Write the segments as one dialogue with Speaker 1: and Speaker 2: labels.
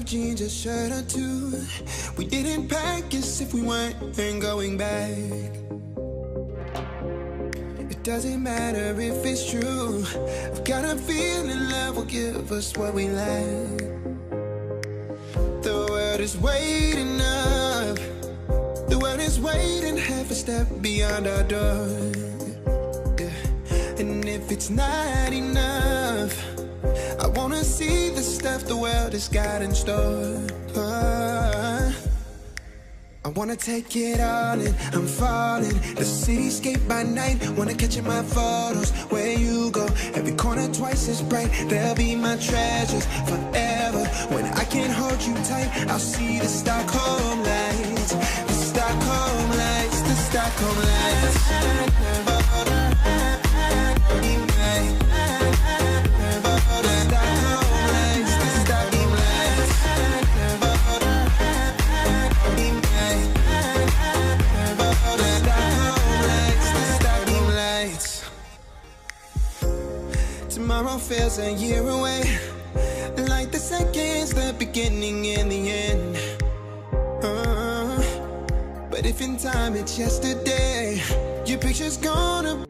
Speaker 1: jeans, a shirt or two. We didn't pack as if we weren't going back. It doesn't matter if it's true. I've got a feeling love will give us what we lack. The world is waiting up. The world is waiting half a step beyond our door. Yeah. And if it's not enough, I wanna see the stuff the world has got in store. I wanna take it all in, I'm falling. The cityscape by night, wanna catch in my photos. Where you go, every corner twice as bright. They'll be my treasures forever. When I can't hold you tight, I'll see the Stockholm lights. The Stockholm lights, the Stockholm lights. Tomorrow feels a year away, like the seconds, the beginning and the end. But if in time it's yesterday, your picture's gonna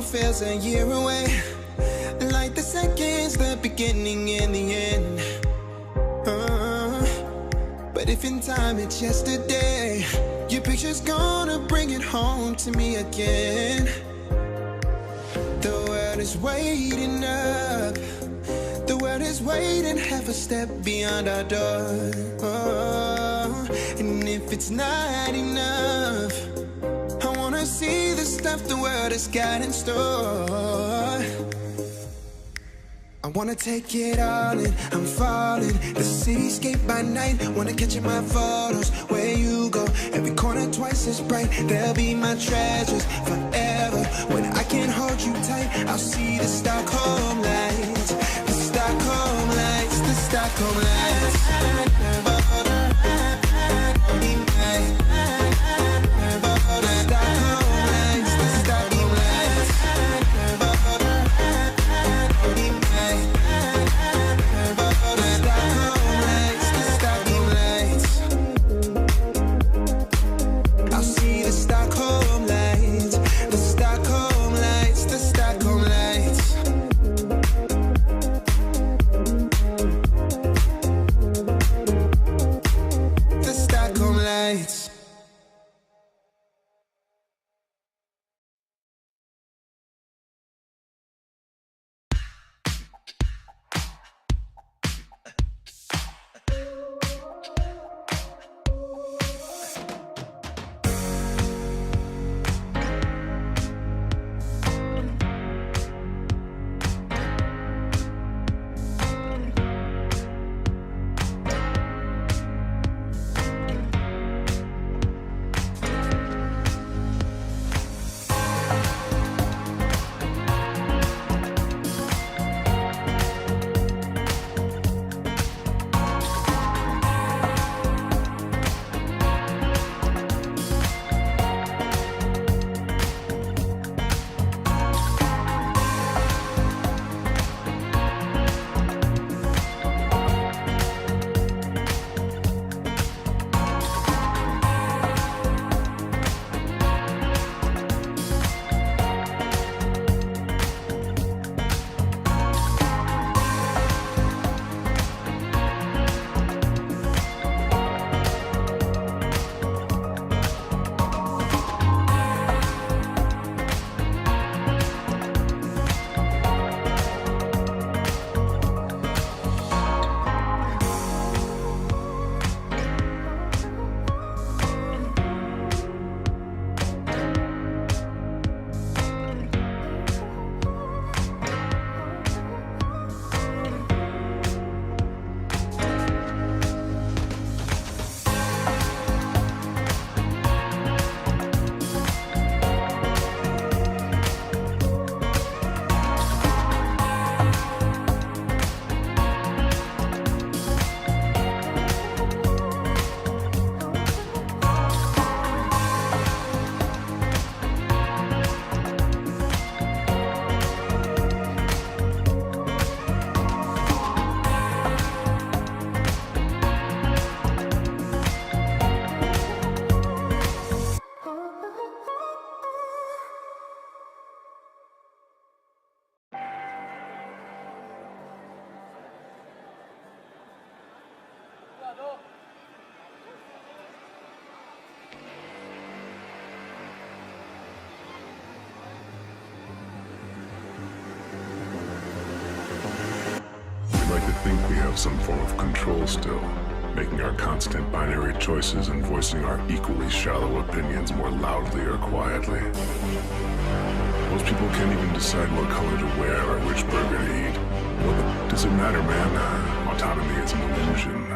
Speaker 1: feels a year away, like the seconds, the beginning and the end. But if in time it's yesterday, your picture's gonna bring it home to me again. The world is waiting up. The world is waiting half a step beyond our door. And if it's not enough, I wanna see the stuff the world has got in store. I wanna take it all in, I'm falling. The cityscape by night, wanna catch in my photos. Where you go, every corner twice as bright. They'll be my treasures forever. When I can't hold you tight, I'll see the Stockholm lights. The Stockholm lights, the Stockholm lights.
Speaker 2: some form of control still, making our constant binary choices and voicing our equally shallow opinions more loudly or quietly. Most people can't even decide what color to wear or which burger to eat. What does it matter, man? Autonomy is an illusion.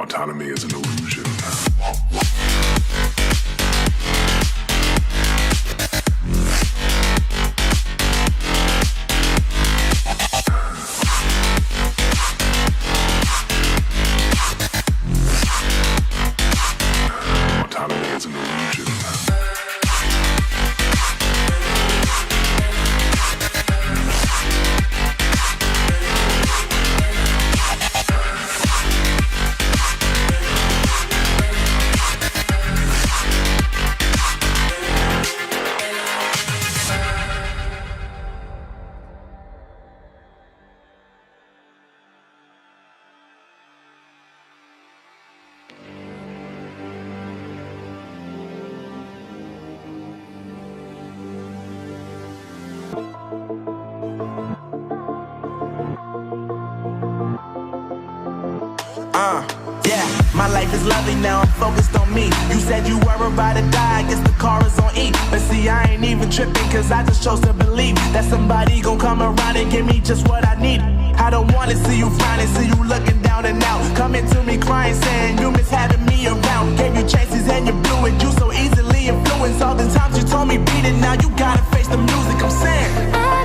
Speaker 2: Autonomy is an illusion. Autonomy is an illusion.
Speaker 3: Yeah, my life is lovely now, I'm focused on me. You said you were about to die, I guess the car is on E. But see, I ain't even tripping, cause I just chose to believe that somebody gon' come around and give me just what I need. I don't wanna see you frowning, see you looking down and out, coming to me crying, saying you miss having me around. Gave you chances and you blew it, you so easily influenced. All the times you told me beat it, now you gotta face the music, I'm saying